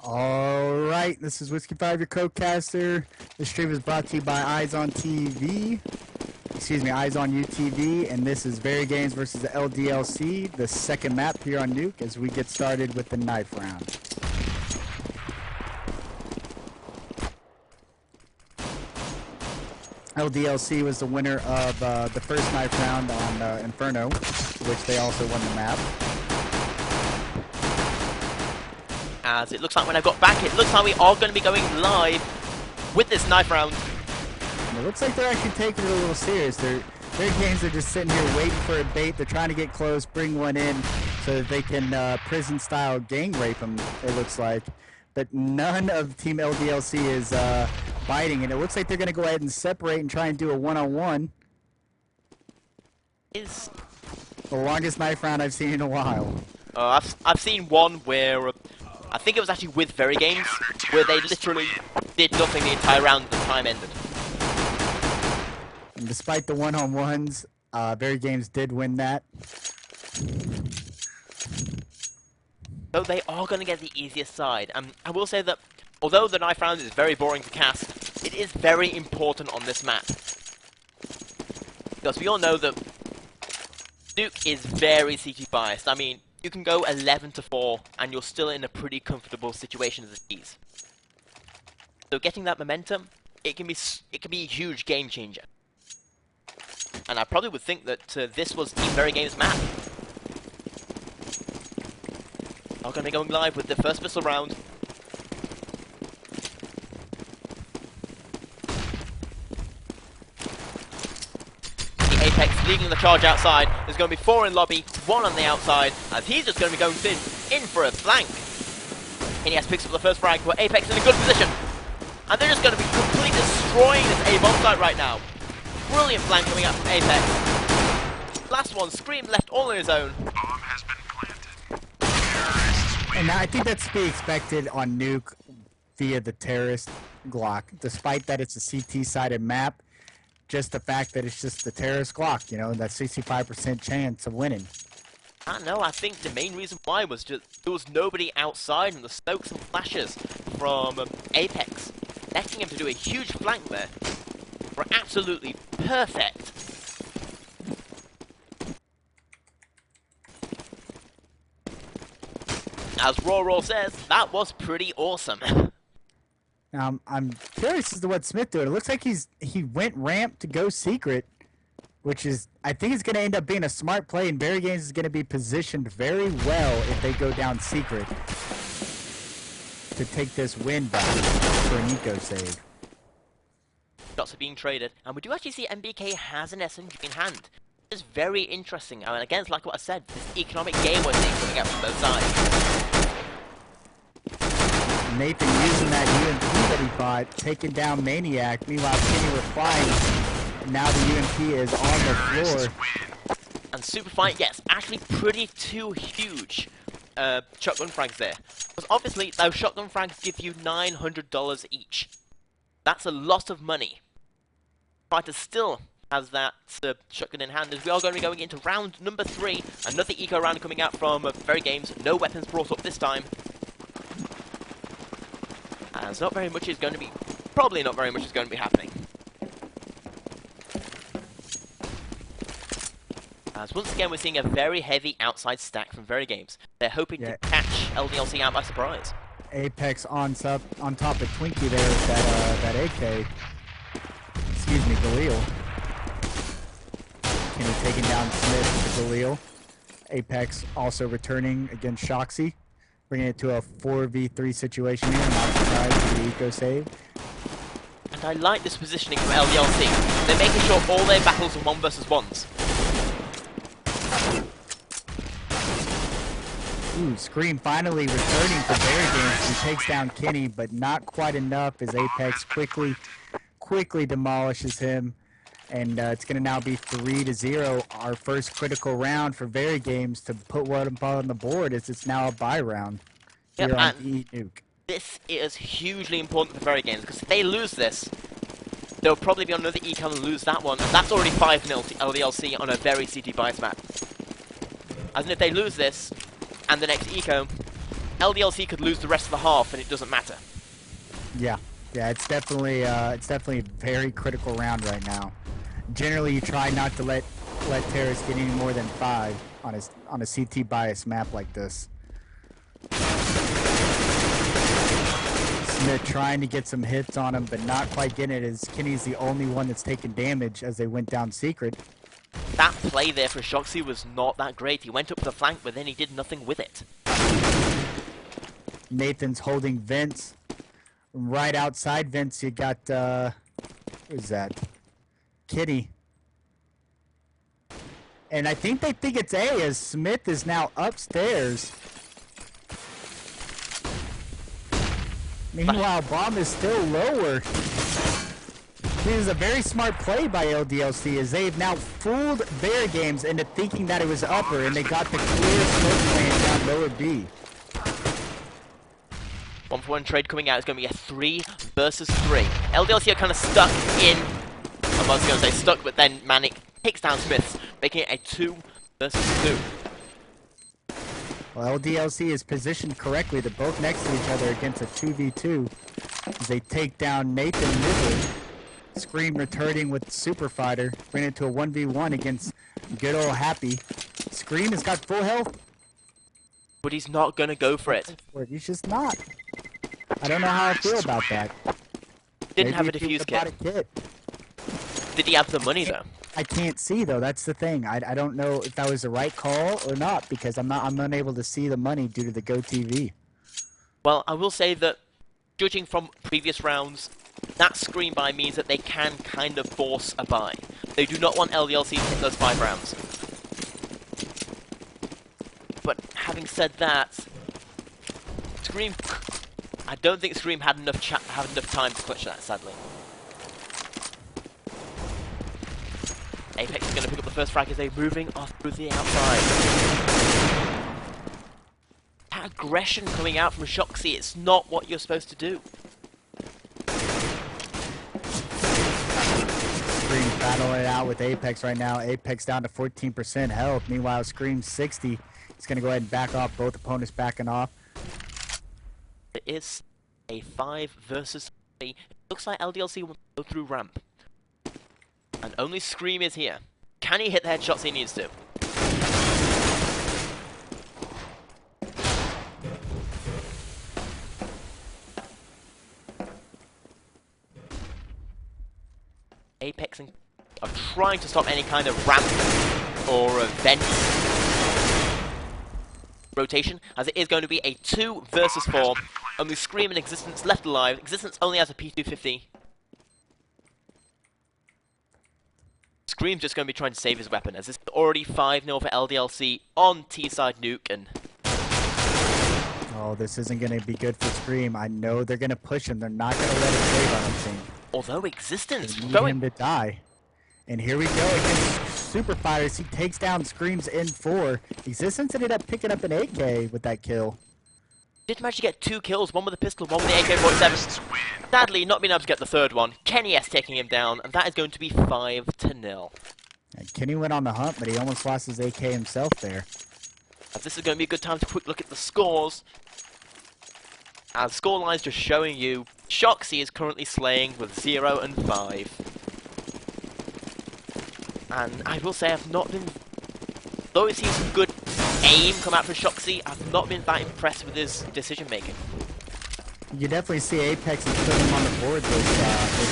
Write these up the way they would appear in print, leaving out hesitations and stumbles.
All right, this is Whiskey 5, your co-caster. This stream is brought to you by Eyes on TV. Excuse me, Eyes on UTV, and this is VeryGames versus the LDLC, the second map here on Nuke, as we get started with the knife round. LDLC was the winner of the first knife round on Inferno, which they also won the map. As it looks like when I got back, it looks like we are going to be going live with this knife round. And it looks like they're actually taking it a little serious. VeryGames are just sitting here waiting for a bait. They're trying to get close, bring one in, so that they can prison-style gang rape them, it looks like. But none of Team LDLC is biting, and it looks like they're going to go ahead and separate and try and do a one-on-one. Is the longest knife round I've seen in a while. I've seen one where I think it was actually with VeryGames, where they literally did nothing the entire round and the time ended. And despite the one-on-ones, VeryGames did win that. So they are going to get the easiest side. I will say that although the knife round is very boring to cast, it is very important on this map. Because we all know that Nuke is very CT biased. I mean, you can go 11-4 and you're still in a pretty comfortable situation as it is. So getting that momentum, it can be a huge game changer. And I probably would think that this was Team VeryGames' map. Are going to be going live with the first missile round. The Apex leading the charge outside. There's going to be 4 in lobby, 1 on the outside, as he's just going to be going in for a flank. NES picks up the first frag, but Apex in a good position. And they're just going to be completely destroying this A-bomb site right now. Brilliant flank coming out from Apex. Last one, Scream left all on his own. Bomb has been planted. And I think that's to be expected on Nuke via the terrorist Glock. Despite that it's a CT-sided map, just the fact that it's just the terrorist Glock, you know, that 65% chance of winning. I know, I think the main reason why was just there was nobody outside and the smokes and flashes from Apex, letting him to do a huge flank there. Were absolutely perfect. As Raw says, that was pretty awesome. I'm curious as to what Smith did. It looks like he went ramp to go secret, which is, I think it's going to end up being a smart play, and VeryGames is going to be positioned very well if they go down secret to take this win back for an eco save. Shots are being traded, and we do actually see MBK has an SMG in hand. It's very interesting. I mean, again, it's like what I said, this economic game we're seeing coming out from both sides. Nathan using that UMP that he bought, taking down Maniac. Meanwhile, Kenny replying. Now the UMP is on the floor. And Superfight, yes, actually pretty too huge shotgun frags there. Because obviously, those shotgun frags give you $900 each. That's a lot of money. Fighter still has that shotgun in hand, as we are going to be going into round number 3. Another eco round coming out from VeryGames. No weapons brought up this time. As not very much is going to be, probably not very much is going to be happening. As once again we're seeing a very heavy outside stack from VeryGames. They're hoping to catch LDLC out by surprise. Apex on top of Twinkie there with that AK. Excuse me, Galil. Kenny taking down Smith with the Galil. Apex also returning against Shoxy, bringing it to a 4v3 situation here. Not surprised for the eco save. And I like this positioning from LDLC. They're making sure all their battles are 1 versus 1s. Ooh, Scream finally returning for VeryGames. He takes down Kenny, but not quite enough as Apex quickly demolishes him. And it's going to now be 3-0, our first critical round for VeryGames to put one on the board, as it's now a bye round here on Nuke. This is hugely important for VeryGames, because if they lose this, they'll probably be on another econ and lose that one, and that's already 5-0 to LDLC on a very CT bias map. As in, if they lose this, and the next eco, LDLC could lose the rest of the half and it doesn't matter. Yeah, yeah, it's definitely a very critical round right now. Generally, you try not to let terrorists get any more than 5 on a CT bias map like this. Smith trying to get some hits on him, but not quite getting it, as Kenny's the only one that's taking damage as they went down secret. That play there for Shoxy was not that great. He went up the flank, but then he did nothing with it. Nathan's holding Vince. Right outside Vince, you got, what is that? Kitty. And I think they think it's A, as Smith is now upstairs. Meanwhile, Bomb is still lower. This is a very smart play by LDLC, as they've now fooled VeryGames into thinking that it was upper, and they got the clear smoke plan down lower B. 1-for-1 trade coming out is going to be a 3 versus 3. LDLC are kind of stuck in, I was going to say stuck, but then Manic takes down Smiths, making it a 2 versus 2. Well, LDLC is positioned correctly. They're both next to each other against a 2v2 as they take down Nathan Mizzle. Scream returning with Super Fighter, bring it to a 1v1 against good old Happy. Scream has got full health. But he's not going to go for it. He's just not. I don't know how I feel about that. Didn't Maybe have a if he defuse would've bought kit. a kit. Did he have the money though? I can't see though. That's the thing. I don't know if that was the right call or not, because I'm unable to see the money due to the Go TV. Well, I will say that judging from previous rounds, that screen buy means that they can kind of force a buy. They do not want LDLC to hit those 5 rounds. But having said that, Scream, I don't think Scream had enough time to clutch that, sadly. Apex is going to pick up the first frag as they're moving off through the outside. That aggression coming out from Shoxy, it's not what you're supposed to do. Scream battling it out with Apex right now. Apex down to 14% health. Meanwhile, Scream 60. He's going to go ahead and back off. Both opponents backing off. It is a 5 versus 3. It looks like LDLC will go through ramp. And only Scream is here. Can he hit the headshots he needs to? Apex are trying to stop any kind of ramp or vent rotation, as it is going to be a 2 versus 4. Only Scream and Existence left alive. Existence only has a P250. Scream's just going to be trying to save his weapon, as this is already 5-0 for LDLC on T-side nuke, and... Oh, this isn't going to be good for Scream. I know they're going to push him. They're not going to let him save on anything. Although Existence They need going... him to die. And here we go against Super Fighters. He takes down Scream's N4. Existence ended up picking up an AK with that kill. Did manage to get 2 kills, one with a pistol, one with the AK-47. Sadly, not being able to get the third one. Kenny S taking him down, and that is going to be 5-0. And Kenny went on the hunt, but he almost lost his AK himself there. As this is going to be a good time to quick look at the scores. As scoreline's just showing you, Shoxy is currently slaying with 0 and 5. And I will say I've not been... Though it seems some good aim come out for Shoxy, I've not been that impressed with his decision making. You definitely see Apex is putting him on the board this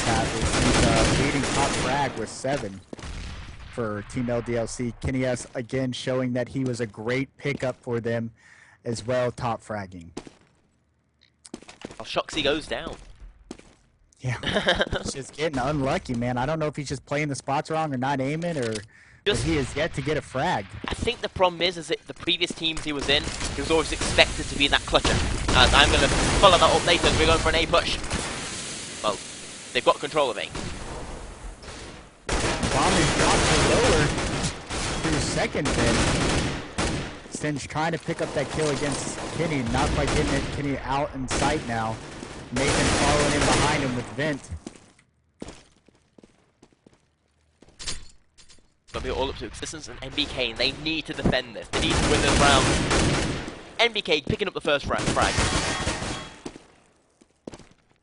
half. He's leading top frag with 7 for Team LDLC. Kenny S again showing that he was a great pickup for them as well, top fragging. Well, Shoxy goes down. Yeah, he's just getting unlucky, man. I don't know if he's just playing the spots wrong or not aiming, or but he is yet to get a frag. I think the problem is that the previous teams he was in, he was always expected to be that clutcher. And I'm going to follow that up later as we're going for an A push. Well, they've got control of A. Bomb is dropped to lower through second then. Stinge trying to pick up that kill against Kenny, not quite getting it. Kenny out in sight now. Nathan following in behind him with Vent. Gonna be all up to Existence and MBK, and they need to defend this. They need to win this round. NBK picking up the first frag.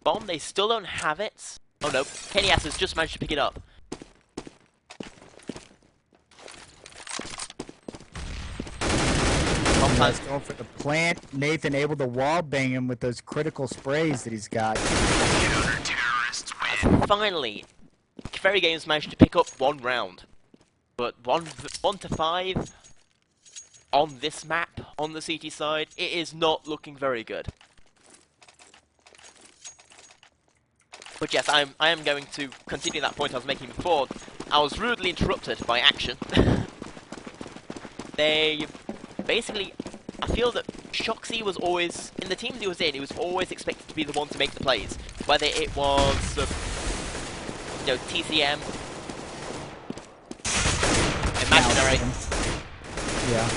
Bomb, they still don't have it. Oh no, Kenny S has just managed to pick it up. Let's go for the plant. Nathan able to wall bang him with those critical sprays that he's got. Finally, VeryGames managed to pick up one round. But 1 to 5 on this map, on the CT side, it is not looking very good. But yes, I am going to continue that point I was making before. I was rudely interrupted by Action. They basically, I feel that Shoxy was always, in the teams he was in, he was always expected to be the one to make the plays. Whether it was, you know, TCM, Imaginary, yeah,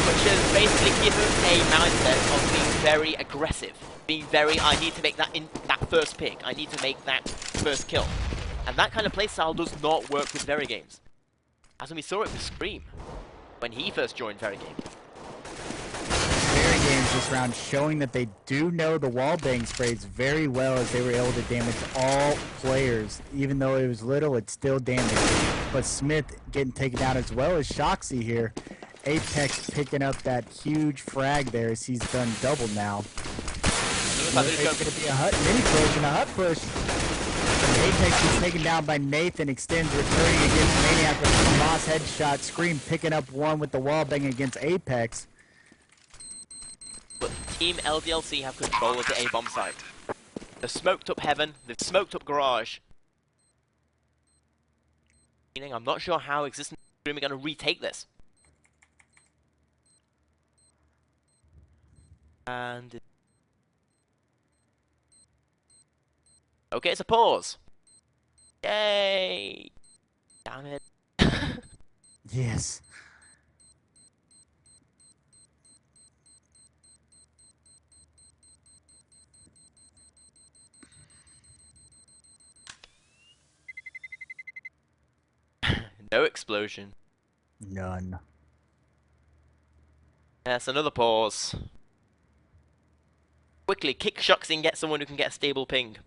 which has basically given a mindset of being very aggressive, being very, I need to make that first pick, I need to make that first kill. And that kind of playstyle does not work with VeryGames. As we saw it with Scream, when he first joined VeryGames. VeryGames this round showing that they do know the wall bang sprays very well, as they were able to damage all players. Even though it was little, it's still damaged. But Smith getting taken down as well as Shoxy here. Apex picking up that huge frag there as he's done double now. It's going to be a hut mini push and a hut push. Apex is taken down by Nathan. Extends returning against Maniac with a Moss headshot. Scream picking up one with the wall bang against Apex. But Team LDLC have control of the A-bomb site. They've smoked up Heaven, they've smoked up Garage. Meaning I'm not sure how Existence Scream are going to retake this. And... okay, it's a pause. Yay! Damn it. Yes. No explosion. None. Yes, another pause. Quickly, kick Shoxy and get someone who can get a stable ping.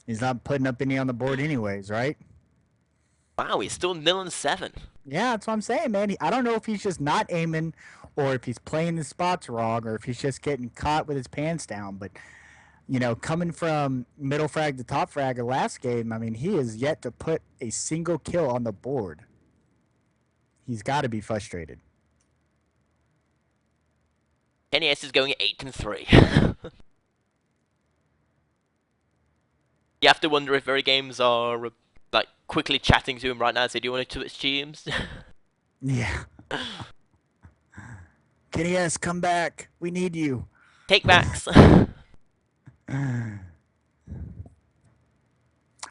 He's not putting up any on the board anyways, right? Wow, he's still 0-7. Yeah, that's what I'm saying, man. I don't know if he's just not aiming or if he's playing the spots wrong or if he's just getting caught with his pants down. But, you know, coming from middle frag to top frag of last game, I mean, he has yet to put a single kill on the board. He's got to be frustrated. Kenny S is going at 8-3. You have to wonder if VeryGames are like quickly chatting to him right now and say, "Do you want to switch teams?" Yeah. Kenny S, come back. We need you. Take backs. I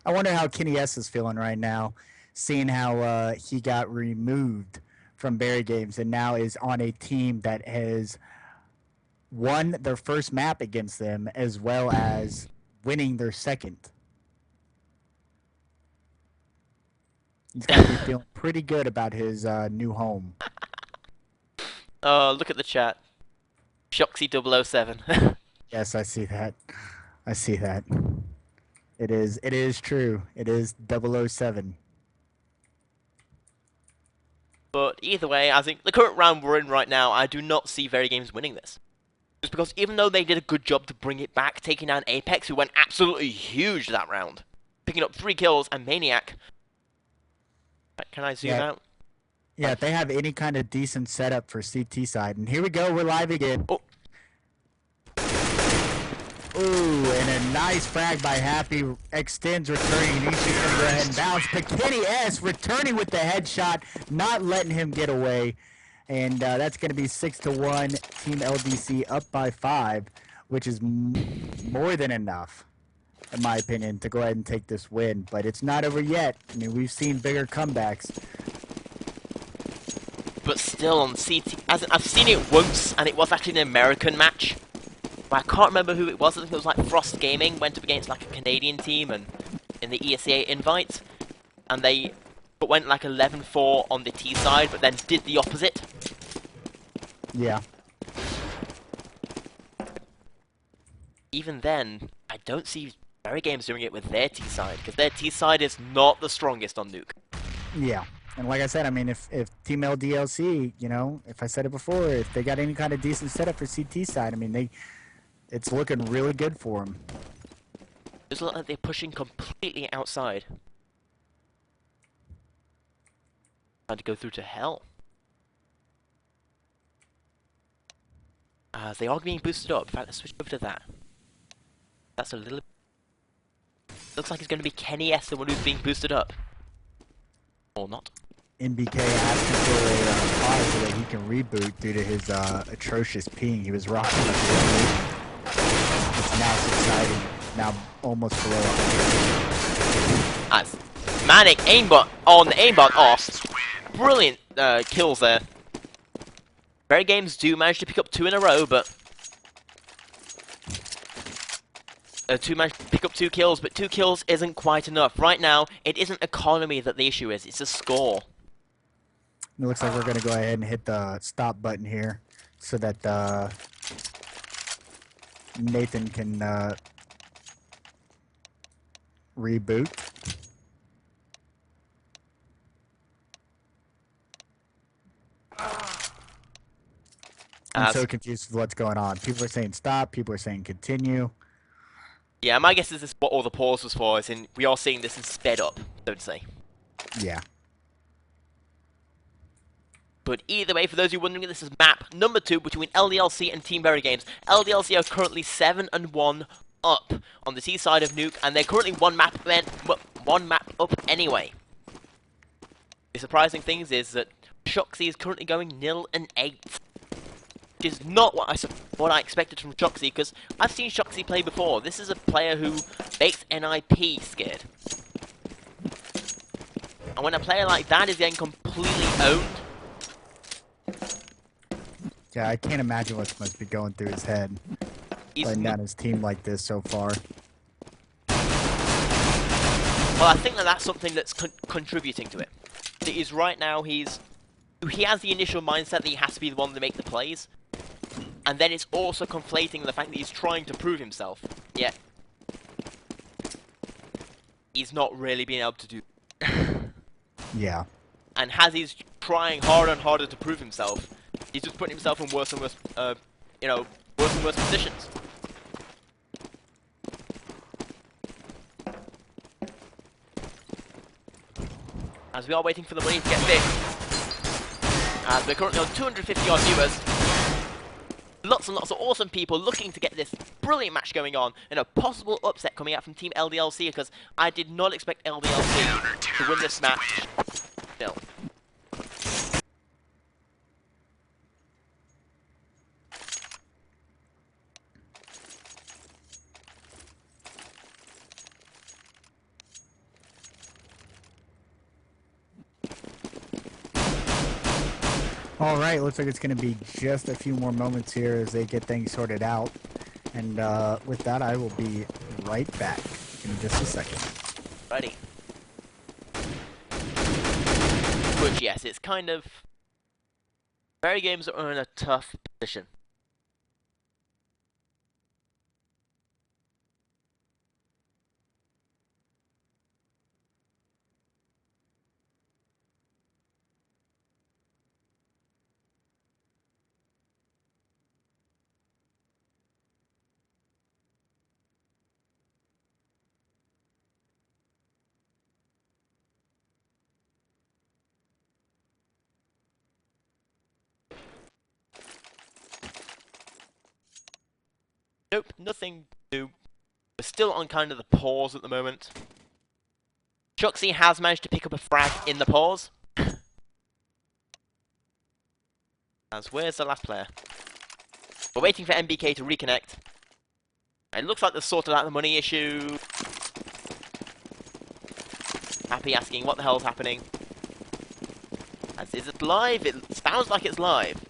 wonder how Kenny S is feeling right now, seeing how he got removed from VeryGames and now is on a team that has won their first map against them as well as winning their second. He's got to be feeling pretty good about his new home. Oh, look at the chat. Shoxy 007. Yes, I see that. I see that. It is true. It is 007. But either way, I think the current round we're in right now, I do not see VeryGames winning this. Just because even though they did a good job to bring it back, taking down Apex, who went absolutely huge that round, picking up 3 kills, and Maniac. Can I zoom out? Yeah, if they have any kind of decent setup for CT side. And here we go, we're live again. Oh. Ooh, and a nice frag by Happy. Extends returning, and he's just going to go ahead and bounce. But Kenny S returning with the headshot, not letting him get away. And that's going to be 6-1. Team LDC up by 5, which is more than enough, in my opinion, to go ahead and take this win. But it's not over yet. I mean, we've seen bigger comebacks. But still on CT, I've seen it once, and it was actually an American match. But I can't remember who it was. I think it was like Frost Gaming went up against like a Canadian team, and in the ESEA invite, and they went like 11-4 on the T side, but then did the opposite. Yeah. Even then, I don't see VeryGames doing it with their T side, because their T side is not the strongest on Nuke. Yeah. And like I said, I mean, if Team LDLC, you know, if I said it before, if they got any kind of decent setup for CT side, I mean, it's looking really good for them. It doesn't look like they're pushing completely outside. Trying to go through to hell. They are being boosted up. In fact, let's switch over to that. That's a little... Looks like it's going to be Kenny S, the one who's being boosted up. Or not. NBK asking for a pause so that he can reboot due to his atrocious ping. He was rocking up the It's now subsiding. Now almost below 100. As Manic aimbot on, aimbot off. Brilliant kills there. VeryGames do manage to pick up 2 in a row, but... managed to pick up 2 kills, but 2 kills isn't quite enough. Right now, it isn't economy that the issue is, it's a score. It looks like we're going to go ahead and hit the stop button here so that Nathan can reboot. I'm so confused with what's going on. People are saying stop, people are saying continue. Yeah, my guess is this is what all the pause was for, is in we are seeing this is sped up, so to say. Yeah. But either way, for those of you wondering, this is map number 2 between LDLC and Team VeryGames. LDLC are currently 7-1 up on the T side of Nuke, and they're currently one map up anyway. The surprising thing is that Shoxy is currently going 0-8. Which is not what I expected from Shoxy, because I've seen Shoxy play before. This is a player who makes NIP scared. And when a player like that is getting completely owned... Yeah, I can't imagine what must be going through his head. Letting down his team like this so far. Well, I think that's something that's contributing to it. It is right now he has the initial mindset that he has to be the one to make the plays. And then it's also conflating the fact that he's trying to prove himself. Yet, he's not really being able to do. Yeah. And as he's trying harder and harder to prove himself, he's just putting himself in worse and worse, worse and worse positions. As we are waiting for the money to get big. As we're currently on 250 odd viewers. Lots and lots of awesome people looking to get this brilliant match going on, and a possible upset coming out from Team LDLC, because I did not expect LDLC to win this match. Still. All right, looks like it's going to be just a few more moments here as they get things sorted out. And with that, I will be right back in just a second. Ready. Which, yes, it's kind of... VeryGames are in a tough position. Nope, nothing new. We're still on kind of the pause at the moment. Shoxy has managed to pick up a frag in the pause. As where's the last player? We're waiting for MBK to reconnect. It looks like they've sorted out the money issue. Happy asking what the hell's happening. As is it live? It sounds like it's live.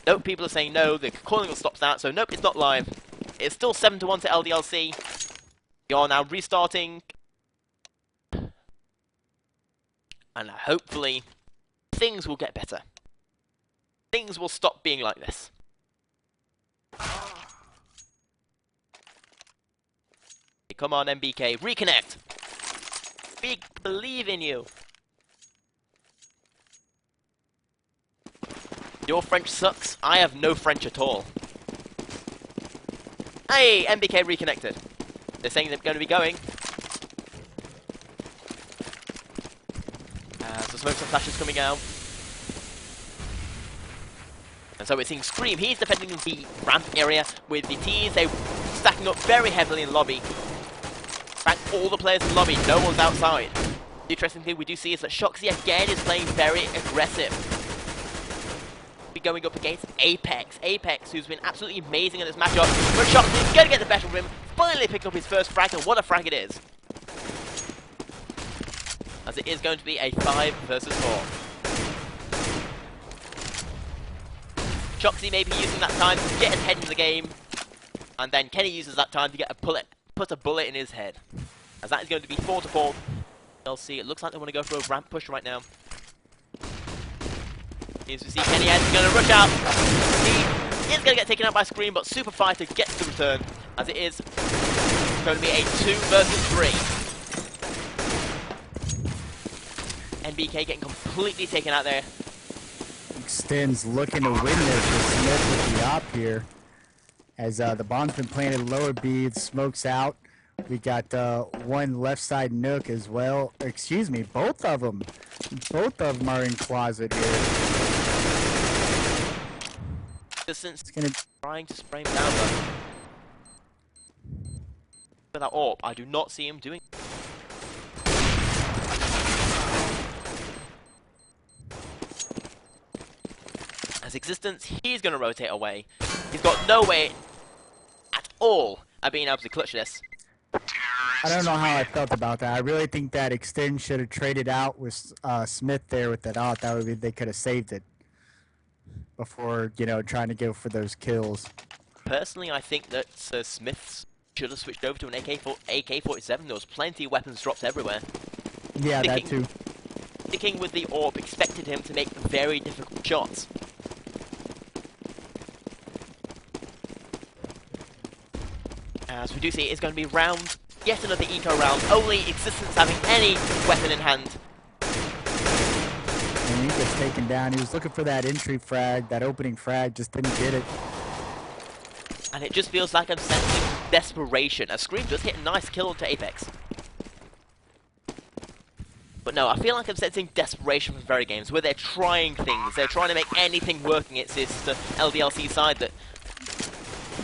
Nope, people are saying no, they're calling the stops out, so nope, it's not live. It's still 7-1 to LDLC. We are now restarting. And hopefully, things will get better. Things will stop being like this. Come on, MBK, reconnect! We believe in you! Your French sucks. I have no French at all. Hey, MBK reconnected. They're saying they're going to be going. So smokes and flashes coming out. And so we're seeing Scream. He's defending the ramp area with the T's. They're stacking up very heavily in lobby. In fact, all the players in lobby, no one's outside. The interesting thing we do see is that Shoxy again is playing very aggressive. Be going up against Apex. Apex, who's been absolutely amazing in this matchup. But Shoxy's going to get the better of him. Finally pick up his first frag, and what a frag it is. As it is going to be a 5 versus 4. Shoxy may be using that time to get his head in the game. And then Kenny uses that time to get put a bullet in his head. As that is going to be 4 to 4. LDLC, it looks like they want to go for a ramp push right now. As we see Kenny is going to rush out. He is going to get taken out by Scream, but Super Fighter gets the return. As it is going to be a 2 versus 3. NBK getting completely taken out there. Extends looking to win this with Smith with the op here. As the bomb's been planted lower B, it smokes out. We got one left side nook as well. Excuse me, both of them. Both of them are in closet here. Distance is going to trying to spray him down though. With that AWP, I do not see him doing. As Existence, he's going to rotate away. He's got no way at all at being able to clutch this. I don't know how I felt about that. I really think that Extend should have traded out with Smith there with that out. That would be, they could have saved it before, you know, trying to go for those kills. Personally, I think that Smith should have switched over to an AK-47. There was plenty of weapons dropped everywhere. Yeah, that too. Sticking with the AWP expected him to make very difficult shots. As we do see, it's going to be round, yet another eco round, only Existence having any weapon in hand. And he gets taken down. He was looking for that entry frag, that opening frag, just didn't get it. And it just feels like I'm sensing desperation, as Scream does hit a nice kill onto Apex. But no, I feel like I'm sensing desperation from VeryGames, where they're trying things, they're trying to make anything working. It's the LDLC side that...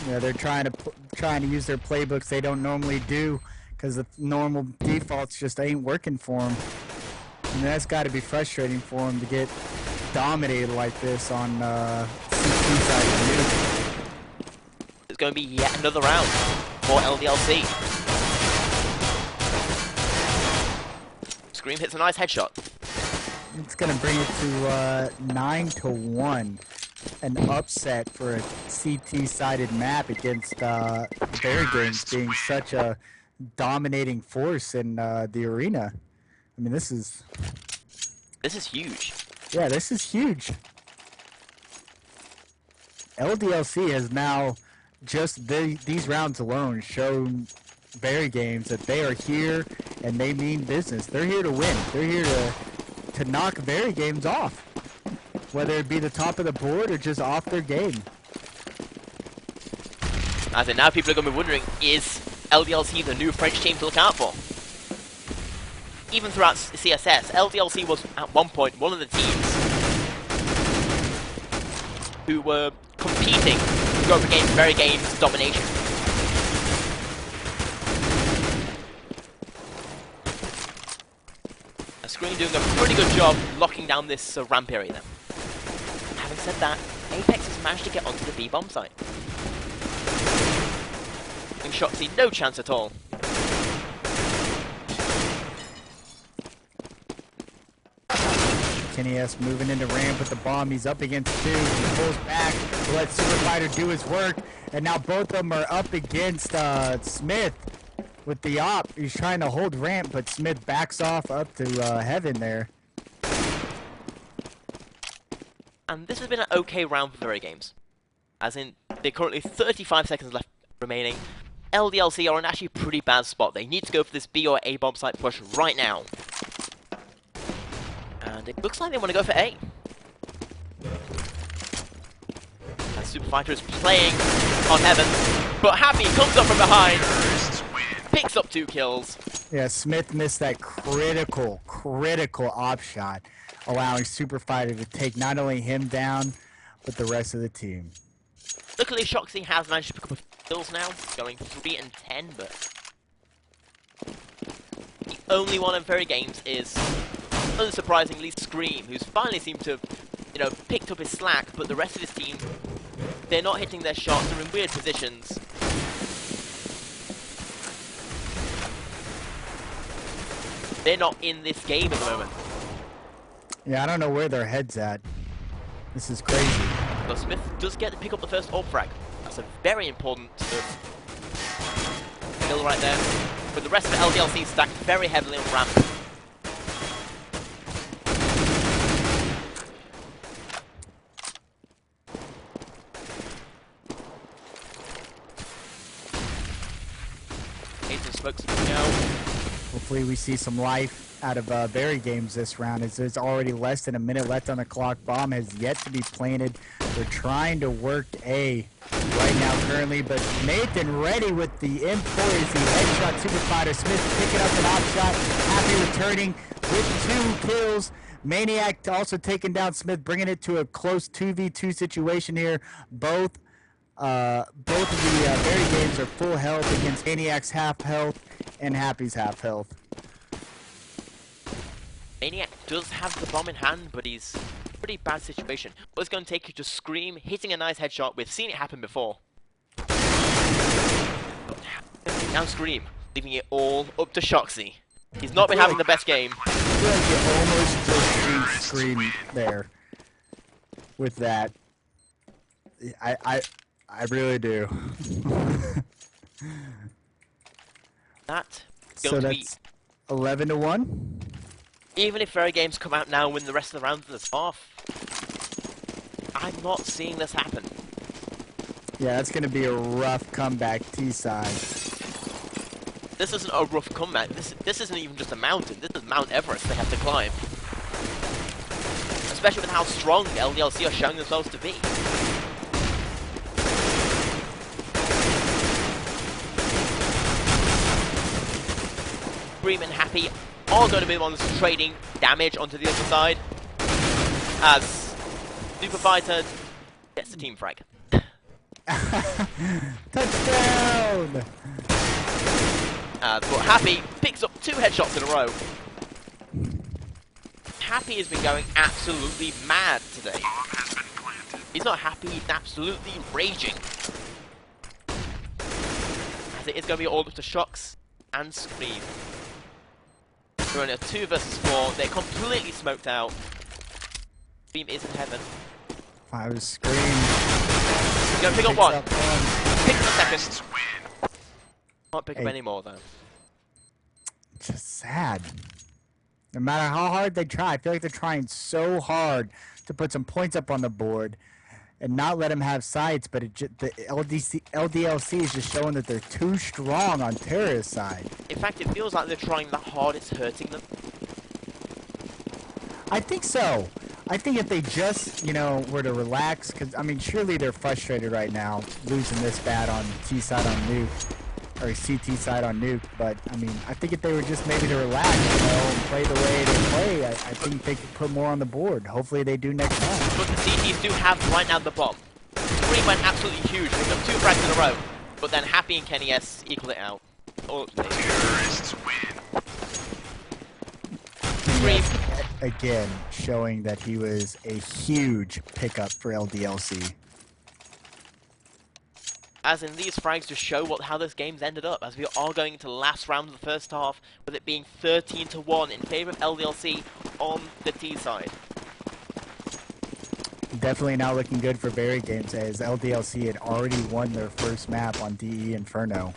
Yeah, they're trying to use their playbooks they don't normally do, because the normal defaults just ain't working for them. And that's got to be frustrating for them to get dominated like this on CT side of the nuke. It's going to be yet another round for LDLC. Scream hits a nice headshot. It's going to bring it to 9-1. An upset for a CT-sided map against VeryGames being such a dominating force in the arena. I mean, this is huge. Yeah, this is huge. LDLC has now, just these rounds alone, shown VeryGames that they are here and they mean business. They're here to win. They're here to knock VeryGames off, whether it be the top of the board or just off their game. As in, now people are going to be wondering, is LDLC the new French team to look out for? Even throughout CSS, LDLC was at one point one of the teams who were competing to go up against VeryGames' domination. Screen doing a pretty good job locking down this ramp area then. Having said that, Apex has managed to get onto the B-bomb site. And Shoxy, no chance at all. Kenny S moving into ramp with the bomb. He's up against two. He pulls back to let Super Fighter do his work. And now both of them are up against Smith with the op. He's trying to hold ramp, but Smith backs off up to heaven there. And this has been an okay round for VeryGames. As in, they're currently 35 seconds left remaining. LDLC are in actually a pretty bad spot. They need to go for this B or A bomb site push right now. And it looks like they want to go for A. And Super Fighter is playing on Heaven, but Happy comes up from behind, picks up 2 kills. Yeah, Smith missed that critical op shot, allowing Super Fighter to take not only him down, but the rest of the team. Luckily, Shoxy has managed to pick up a few kills now, going 3 and 10, but the only one in VeryGames is, unsurprisingly, Scream, who's finally seemed to have, picked up his slack, but the rest of his team, they're not hitting their shots, they're in weird positions. They're not in this game at the moment. Yeah, I don't know where their head's at. This is crazy. But Smith does get to pick up the first AWP frag. That's a very important kill right there. But the rest of the LDLC stacked very heavily on ramp. Some smokes now. Hopefully we see some life out of VeryGames this round, as there's already less than a minute left on the clock. Bomb has yet to be planted. They're trying to work A right now currently, but Nathan ready with the import as he headshot Super Fighter. Smith picking up an op shot. Happy returning with 2 kills. Maniac also taking down Smith, bringing it to a close 2v2 situation here. Both of the VeryGames are full health against Maniac's half health and Happy's half health. Maniac does have the bomb in hand, but he's in a pretty bad situation. What it's going to take you to Scream, hitting a nice headshot. We've seen it happen before. But now Scream, leaving it all up to Shoxy. He's not been having the best game. I feel like you almost just Scream there with that. I really do. That's So that's 11-1. Even if VeryGames come out now and win the rest of the round to this half, I'm not seeing this happen. Yeah, that's going to be a rough comeback T-side. This isn't a rough comeback. This isn't even just a mountain. This is Mount Everest they have to climb. Especially with how strong LDLC are showing themselves to be. Scream and Happy are going to be the ones trading damage onto the other side, as Super Fighter gets the team frag. Touchdown! But Happy picks up 2 headshots in a row. Happy has been going absolutely mad today. He's not happy, he's absolutely raging. As it is going to be all up to Shox and Scream. They're in a 2 versus 4. They're completely smoked out. Beam is in heaven. If I was Scream. He's going to pick up 1. Pick up a second. Can't pick up any more though. Just sad. No matter how hard they try, I feel like they're trying so hard to put some points up on the board and not let them have sides, but the LDLC is just showing that they're too strong on Terra's side. In fact, it feels like they're trying that hard, it's hurting them. I think so. I think if they just, were to relax, because, I mean, surely they're frustrated right now, losing this bad on T side on Nuke, or CT side on Nuke, but, I mean, I think if they were just maybe to relax, and play the way they play, I think they could put more on the board. Hopefully they do next time. But the CTs do have right now the bomb. Scream went absolutely huge, picked up 2 frags in a row, but then Happy and Kenny S equal it out. Terrorists win. Scream. Again, showing that he was a huge pickup for LDLC. As in, these frags just show how this game's ended up, as we are going into the last round of the first half, with it being 13-1 in favor of LDLC on the T side. Definitely not looking good for VeryGames, as LDLC had already won their first map on DE Inferno.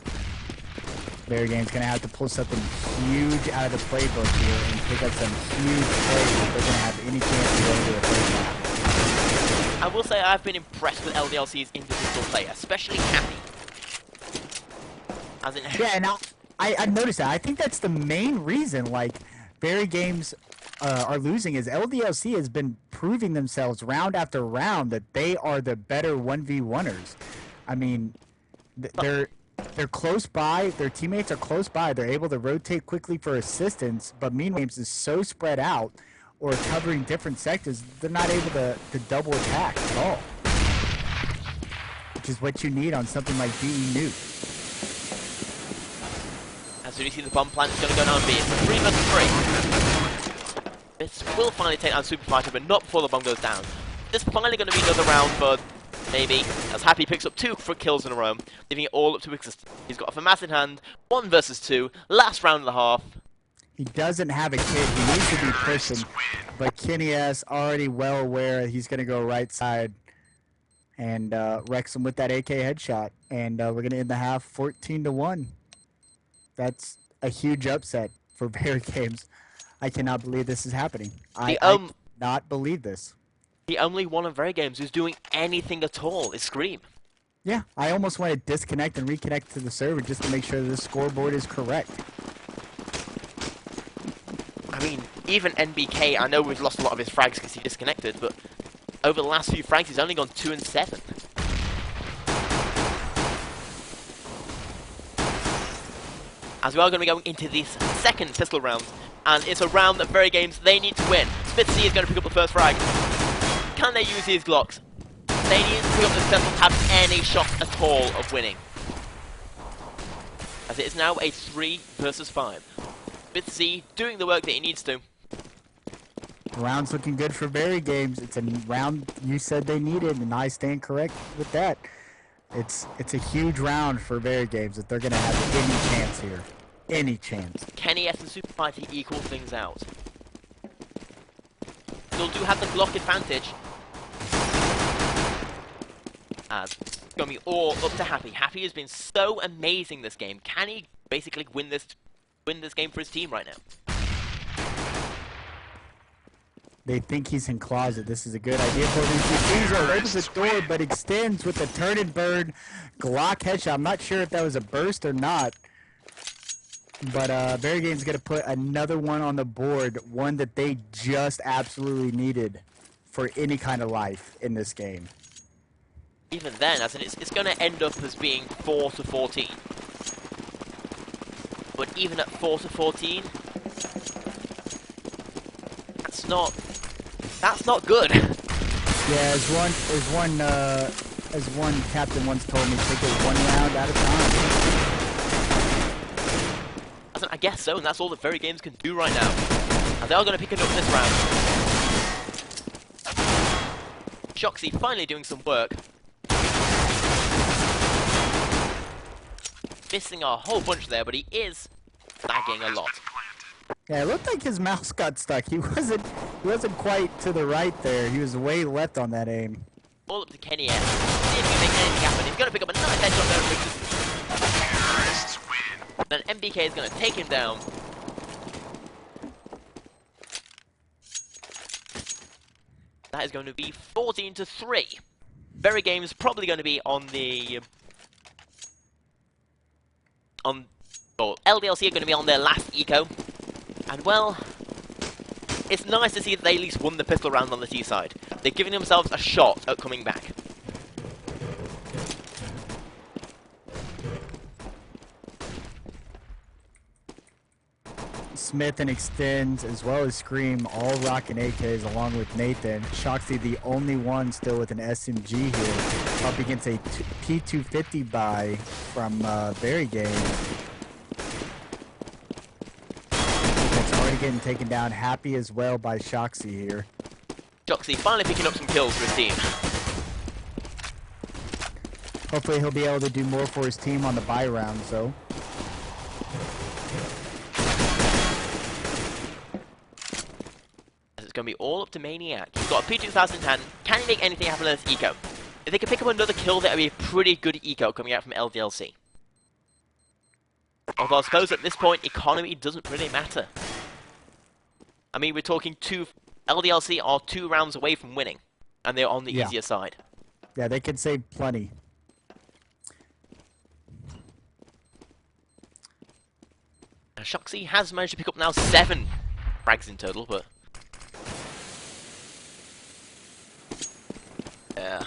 VeryGames going to have to pull something huge out of the playbook here and pick up some huge plays if they're going to have any chance to go into the first map. will say I've been impressed with LDLC's individual play, especially Happy. As in, Yeah, and I noticed that. I think that's the main reason, like, VeryGames are losing is LDLC has been proving themselves round after round that they are the better 1v1ers. I mean, they're close by. Their teammates are close by. They're able to rotate quickly for assistance, but VeryGames is so spread out or covering different sectors, they're not able to double attack at all, which is what you need on something like BE Nuke. as soon as you see the bomb plant, it's going to go down B. It's a 3 versus 3. This will finally take down Super Fighter, but not before the bomb goes down. This is finally going to be another round for maybe, as Happy picks up 2 kills in a row, leaving it all up to Existence. He's got a FAMAS in hand, 1 versus 2, last round and a half. He doesn't have a kid. He needs to be pushing, but Kenny S already well aware he's going to go right side and wrecks him with that AK headshot. And we're going to end the half 14-1. That's a huge upset for VeryGames. I cannot believe this is happening. I cannot believe this. The only one of VeryGames who's doing anything at all is Scream. Yeah, I almost want to disconnect and reconnect to the server just to make sure the scoreboard is correct. I mean, even NBK, I know we've lost a lot of his frags because he disconnected, but over the last few frags, he's only gone 2 and 7. As we are going to be going into this second pistol round, and it's a round that VeryGames, they need to win. Smith C is going to pick up the first frag. Can they use these Glocks? They need to pick up this pistol to have any shot at all of winning. As it is now a 3 versus 5. Smith C doing the work that he needs to. Round's looking good for VeryGames. It's a round you said they needed, and I stand correct with that. It's a huge round for VeryGames if they're going to have any chance here. Any chance. Kenny S and Super Fighter equal things out. Still do have the Glock advantage. As it's going to be all up to Happy. Happy has been so amazing this game. Can he basically win this game for his team right now? They think he's in closet. This is a good idea for him. He opens the door, but extends with the turn and burn Glock headshot. I'm not sure if that was a burst or not. But VeryGames going to put another one on the board. One that they just absolutely needed for any kind of life in this game. Even then, as in it's going to end up as being 4-14. But even at 4-14, that's not good. Yeah, as one captain once told me, take it 1 round at a time. I guess so, and that's all that VeryGames can do right now. And they are going to pick it up this round. Shoxy finally doing some work. Missing a whole bunch there, but he is lagging a lot. Yeah, it looked like his mouse got stuck. He wasn't quite to the right there. He was way left on that aim. All up to Kenny S. See if he can make anything happen. He's going to pick up a nice headshot there. Then MBK is going to take him down. That is going to be 14-3. VeryGames probably going to be on the well, LDLC are going to be on their last eco. And well, it's nice to see that they at least won the pistol round on the T side. They're giving themselves a shot at coming back. Smith and Extends, as well as Scream, all rocking AKs along with Nathan. Shoxy, the only one still with an SMG here, up against a P250 buy from VeryGames. It's already getting taken down. Happy as well by Shoxy here. Shoxy finally picking up some kills for his team. Hopefully he'll be able to do more for his team on the buy round, so. It's going to be all up to Maniac. He's got a P2000 in hand. Can he make anything happen in this eco? If they can pick up another kill, that would be a pretty good eco coming out from LDLC. Although I suppose at this point, economy doesn't really matter. I mean, we're talking LDLC are 2 rounds away from winning. and they're on the Yeah. easier side. Yeah, they could save plenty. Now, Shoxy has managed to pick up now 7 frags in total, but yeah.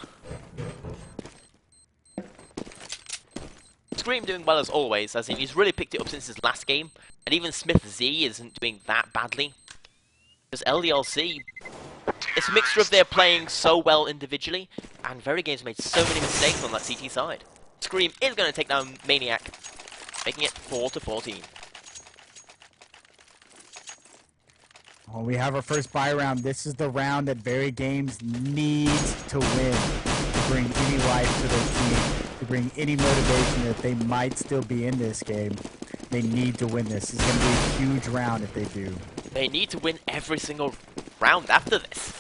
Scream doing well as always, as in he's really picked it up since his last game, and even Smith Z isn't doing that badly. Because LDLC, it's a mixture of they're playing so well individually, and VeryGames made so many mistakes on that CT side. Scream is going to take down Maniac, making it 4-14. Well, we have our first buy round. This is the round that VeryGames needs to win to bring any life to their team, to bring any motivation that they might still be in this game. They need to win this. It's going to be a huge round if they do. They need to win every single round after this.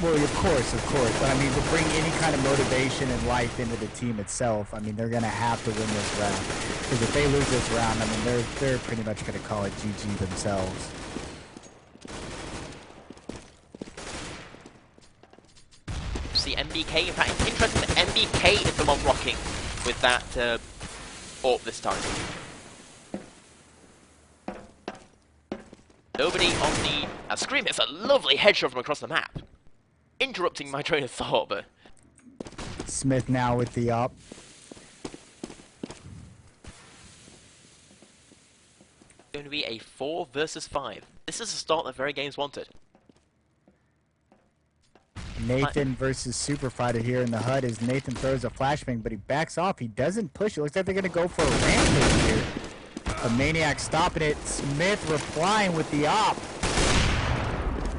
Well, of course. But, I mean, to bring any kind of motivation and life into the team itself, I mean, they're going to have to win this round. Because if they lose this round, I mean, they're pretty much going to call it GG themselves. See MBK, in fact, it's interesting that MBK is the one rocking with that AWP this time. Nobody on the... Scream hits a lovely headshot from across the map. Interrupting my train of thought, but... Smith now with the up. Going to be a 4 versus 5. This is the start that VeryGames wanted. Nathan versus Super Fighter here in the HUD as Nathan throws a flashbang, but he backs off. He doesn't push. It looks like they're going to go for a rampage here. A Maniac stopping it. Smith replying with the op.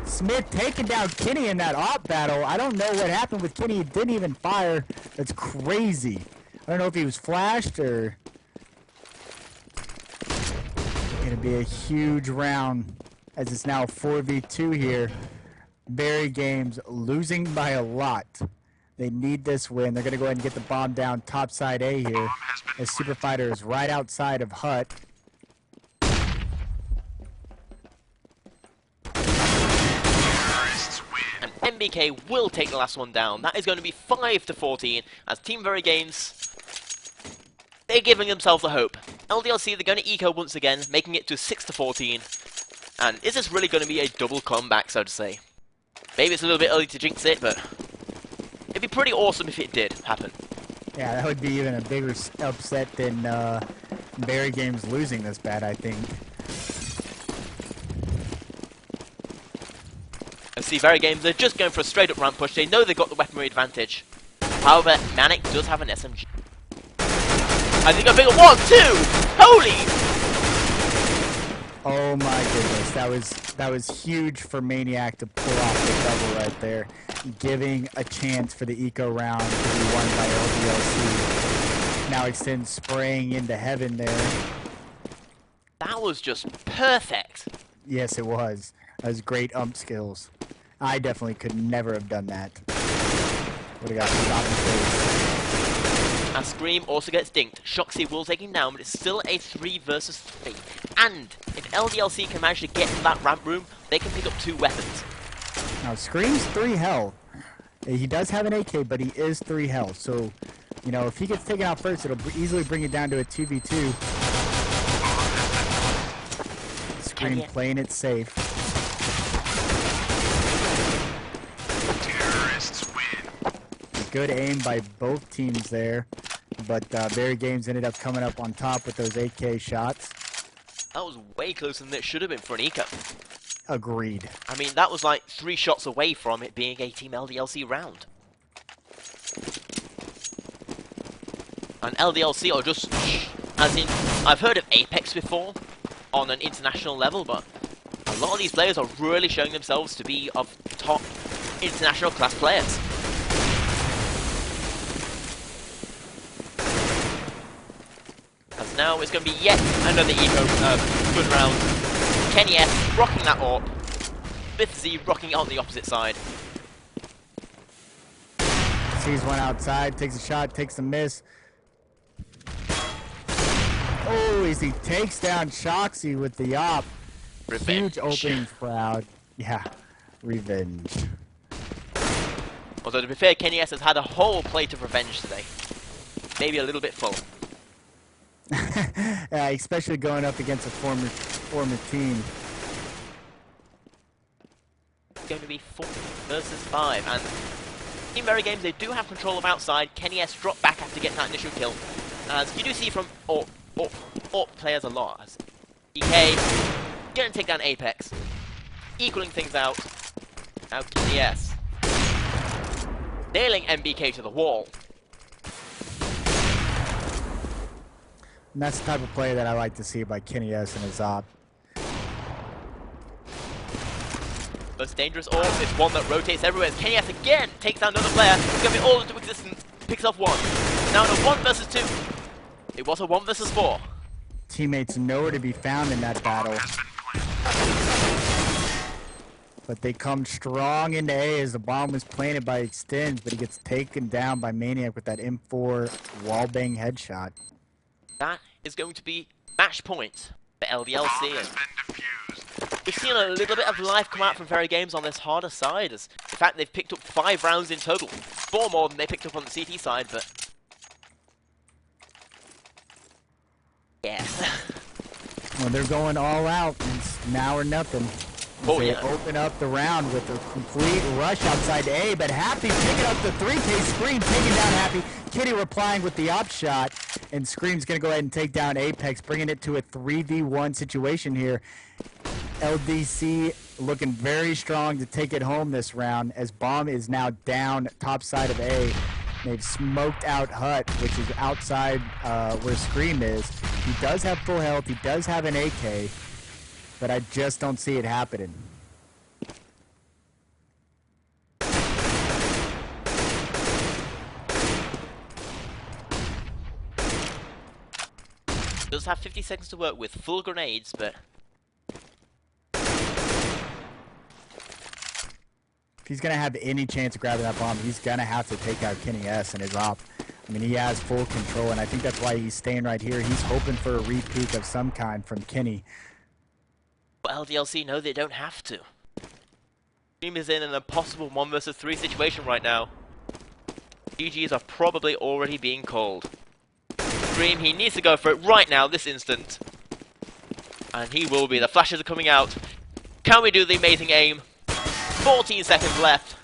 Smith taking down Kenny in that op battle. I don't know what happened with Kenny. He didn't even fire. That's crazy. I don't know if he was flashed or... Going to be a huge round as it's now 4v2 here. VeryGames losing by a lot. They need this win. They're going to go ahead and get the bomb down top side A here as Super Fighter is right outside of HUT. And MBK will take the last one down. That is going to be 5-14 as Team VeryGames, they're giving themselves a hope. LDLC, they're going to eco once again, making it to 6-14. And is this really going to be a double comeback, so to say? Maybe it's a little bit early to jinx it, but it'd be pretty awesome if it did happen. Yeah, that would be even a bigger upset than VeryGames losing this bad, I think. And see, VeryGames, they're just going for a straight-up ramp push. They know they've got the weaponry advantage. However, Manic does have an SMG. I think a bigger 1-2! Holy! Oh my goodness, that was huge for Maniac to pull off the double right there, giving a chance for the eco round to be won by LDLC. Now Extend spraying into heaven there. That was just perfect. Yes, it was. That was great skills. I definitely could never have done that. Would have got shot in the face. And Scream also gets dinked. Shoxy will take him down, but it's still a 3 versus 3. And if LDLC can manage to get to that ramp room, they can pick up 2 weapons. Now Scream's 3 health. He does have an AK, but he is 3 health. So, you know, if he gets taken out first, it'll easily bring it down to a 2v2. Scream playing it safe. Good aim by both teams there, but VeryGames ended up coming up on top with those AK shots. That was way closer than it should have been for an eco. Agreed. I mean, that was like 3 shots away from it being a Team LDLC round. And LDLC are just, as in, I've heard of Apex before on an international level, but a lot of these players are really showing themselves to be of top international class players. As now it's going to be yet another eco good round. Kenny S rocking that AWP. Smith Z rocking it on the opposite side. Sees one outside, takes a shot, takes a miss. Oh, as he takes down Shoxy with the op. Revenge. Huge opening crowd. Yeah, revenge. Well, Although to be fair, Kenny S has had a whole plate of revenge today. Maybe a little bit full. Especially going up against a former team. It's going to be 4 versus 5, and in VeryGames they do have control of outside. Kenny S dropped back after getting that initial kill. As you do see from AWP players a lot. As EK going to take down Apex, equaling things out. Now Kenny S nailing MBK to the wall. And that's the type of play that I like to see by Kenny S and his op. Most dangerous AWP is one that rotates everywhere. Kenny S again takes down another player. He's going to be all into existence. Picks off one. Now in a 1 versus 2. It was a 1 versus 4. Teammates nowhere to be found in that battle. But they come strong into A as the bomb was planted by Extends, but he gets taken down by Maniac with that M4 wallbang headshot. That is going to be match point for LDLC. And we've seen a little bit of life come out from VeryGames on this harder side. As in fact, they've picked up 5 rounds in total. 4 more than they picked up on the CT side, but yeah. Well, they're going all out. It's now or nothing. They open up the round with a complete rush outside A, but Happy picking up the 3K. Scream taking down Happy. Kitty replying with the op shot, and Scream's going to go ahead and take down Apex, bringing it to a 3v1 situation here. LDC looking very strong to take it home this round, as Bomb is now down top side of A. They've smoked out Hut, which is outside where Scream is. He does have full health. He does have an AK. But I just don't see it happening. Does have 50 seconds to work with, full grenades, but if he's going to have any chance of grabbing that bomb, he's going to have to take out Kenny S and his op. I mean, he has full control, and I think that's why he's staying right here. He's hoping for a repeat of some kind from Kenny. But LDLC know they don't have to. Team is in an impossible 1 versus 3 situation right now. GGs are probably already being called. Scream, he needs to go for it right now, this instant. And he will be. The flashes are coming out. Can we do the amazing aim? 14 seconds left.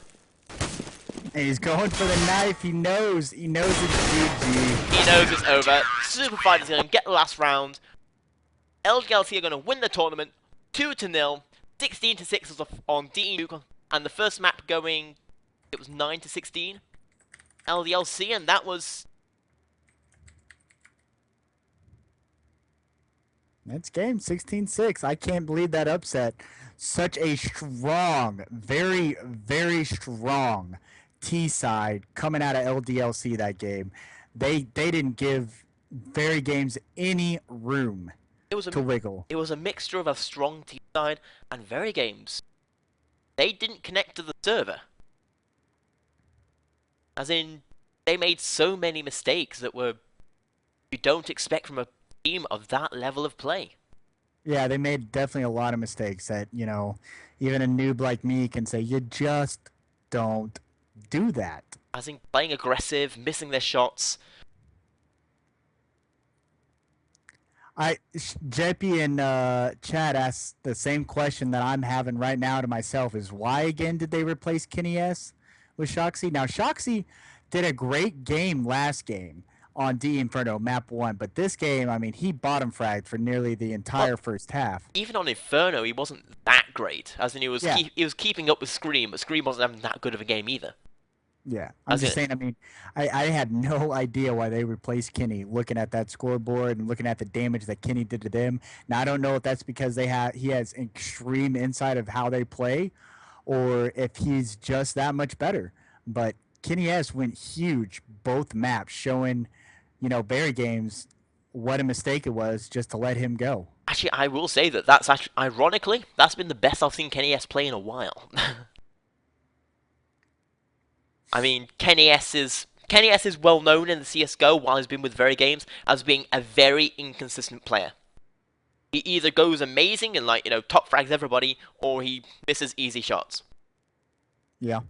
And he's going for the knife. He knows. He knows it's GG. He knows it's over. Super Fighter's going to get the last round. LDLC are going to win the tournament. 2-0, 16-6 was on DE, and the first map going, it was 9-16, LDLC, and that was... That's game, 16-6. I can't believe that upset. Such a strong, very, very strong T-side coming out of LDLC that game. They didn't give VeryGames any room. To wiggle. It was a mixture of a strong team side and VeryGames. They didn't connect to the server. As in, they made so many mistakes that were you don't expect from a team of that level of play. Yeah, they made definitely a lot of mistakes that, you know, even a noob like me can say, you just don't do that. As in playing aggressive, missing their shots. JP in chat asked the same question that I'm having right now to myself, is why again did they replace Kenny S with Shoxy? Now, Shoxy did a great game last game on D Inferno, map 1, but this game, I mean, he bottom fragged for nearly the entire first half. Even on Inferno, he wasn't that great. As in, he was keeping up with Scream, but Scream wasn't having that good of a game either. Yeah, I'm just saying, I mean, I had no idea why they replaced Kenny, looking at that scoreboard and looking at the damage that Kenny did to them. Now, I don't know if that's because he has extreme insight of how they play, or if he's just that much better. But Kenny S went huge both maps, showing, you know, VeryGames what a mistake it was just to let him go. Actually, I will say that's actually, ironically, that's been the best I've seen Kenny S play in a while. I mean, Kenny S is well known in the CSGO while he's been with VeryGames as being a very inconsistent player. He either goes amazing and, like, you know, top frags everybody, or he misses easy shots. Yeah.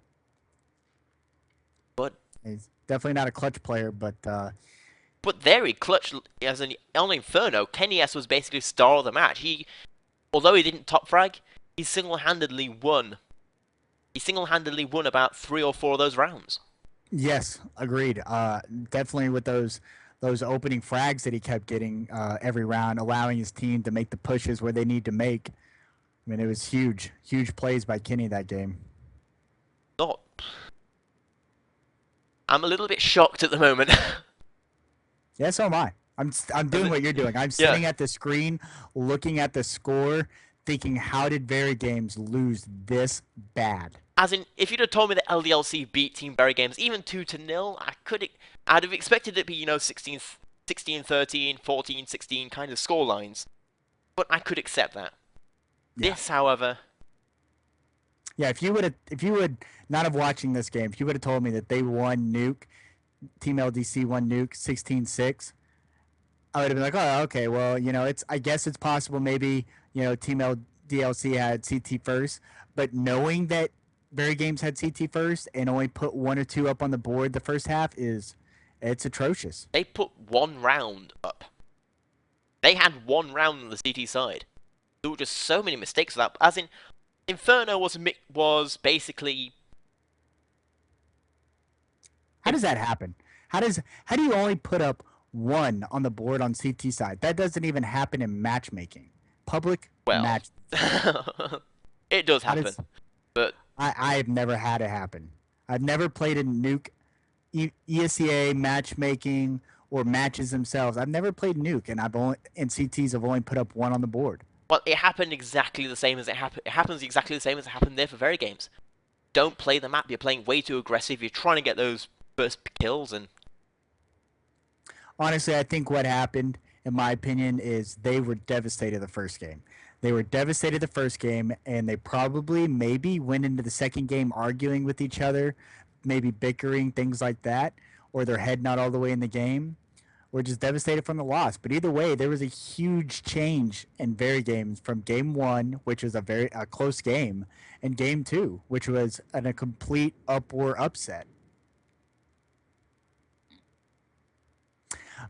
He's definitely not a clutch player, but But very clutch as on Inferno. Kenny S was basically star of the match. Although he didn't top frag, he single-handedly won. He single-handedly won about 3 or 4 of those rounds. yes, agreed. Definitely with those opening frags that he kept getting every round, allowing his team to make the pushes where they need to make. I mean, it was huge plays by Kenny that game. Not. I'm a little bit shocked at the moment. Yeah, so am I. I'm doing what you're doing. I'm Yeah. sitting at the screen, looking at the score, thinking, how did VeryGames lose this bad? As in, if you'd have told me that LDLC beat Team VeryGames even 2-0, I'd have expected it to be, 16, 13, 14, 16 kind of score lines. But I could accept that. Yeah. This, however, Yeah, if you would not have watching this game, if you would have told me that they won Nuke, Team LDC won Nuke 16-6, I would have been like, oh, okay, well, I guess it's possible maybe, Team LDLC had CT first, but knowing that VeryGames had CT first and only put 1 or 2 up on the board the first half it's atrocious. they put 1 round up. They had 1 round on the CT side. There were just so many mistakes for that. As in, Inferno was basically... How does that happen? How do you only put up 1 on the board on CT side? That doesn't even happen in matchmaking. Public match. It does happen. But I've never had it happen. I've never played a Nuke ESEA matchmaking or matches themselves. I've never played Nuke, and CTs have only put up 1 on the board. Well, it happened exactly the same as it happens exactly the same as it happened there for VeryGames. Don't play the map. You're playing way too aggressive. You're trying to get those first kills, and honestly, I think what happened, in my opinion, is they were devastated the first game. They were devastated the first game, and they probably maybe went into the second game arguing with each other, maybe bickering, things like that, or their head not all the way in the game, or just devastated from the loss. But either way, there was a huge change in VeryGames from game 1, which was a close game, and game 2, which was a complete upset.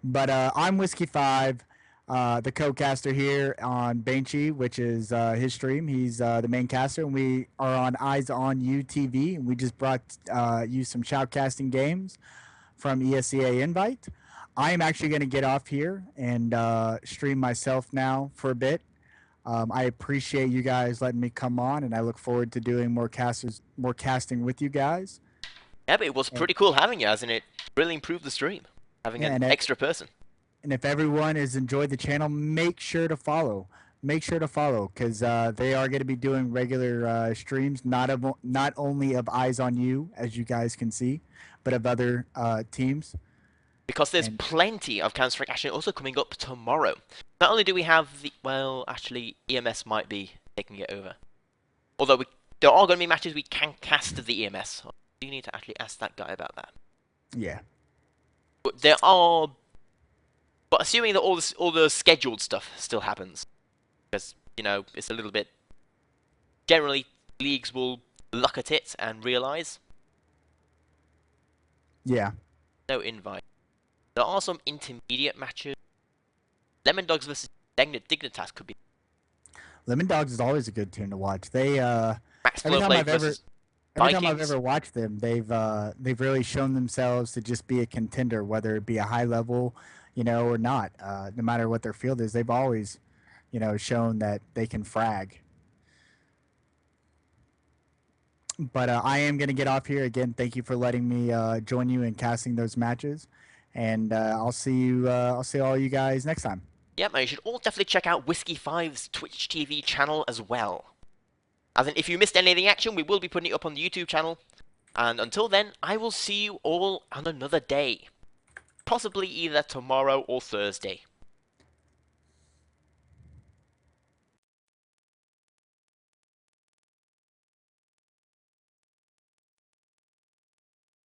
But I'm Whiskey 5, the co-caster here on Benchy, which is his stream. He's the main caster, and we are on Eyes on You TV, and we just brought you some shoutcasting games from ESEA Invite. I am actually going to get off here and stream myself now for a bit. I appreciate you guys letting me come on, and I look forward to doing more casting with you guys. Yeah, but it was pretty cool having you, as in it really improved the stream, having an extra person. And if everyone has enjoyed the channel, make sure to follow. Make sure to follow, because they are going to be doing regular streams, not only of Eyes on You, as you guys can see, but of other teams. Because there's plenty of Counter-Strike action also coming up tomorrow. Not only do we have the... Well, actually, EMS might be taking it over. Although there are going to be matches we can cast the EMS. You need to actually ask that guy about that. Yeah. But there are... But assuming that all the scheduled stuff still happens. Because, it's a little bit... Generally, leagues will look at it and realise. Yeah. No invite. There are some intermediate matches. Lemon Dogs versus Dignitas could be. Lemon Dogs is always a good team to watch. They every time I've ever watched them, they've really shown themselves to just be a contender, whether it be a high level, or not. No matter what their field is, they've always, shown that they can frag. But I am going to get off here again. Thank you for letting me join you in casting those matches, and I'll see you. I'll see all you guys next time. Yeah, man, you should all definitely check out Whiskey5's Twitch TV channel as well. As in, if you missed any of the action, we will be putting it up on the YouTube channel. And until then, I will see you all on another day. Possibly either tomorrow or Thursday.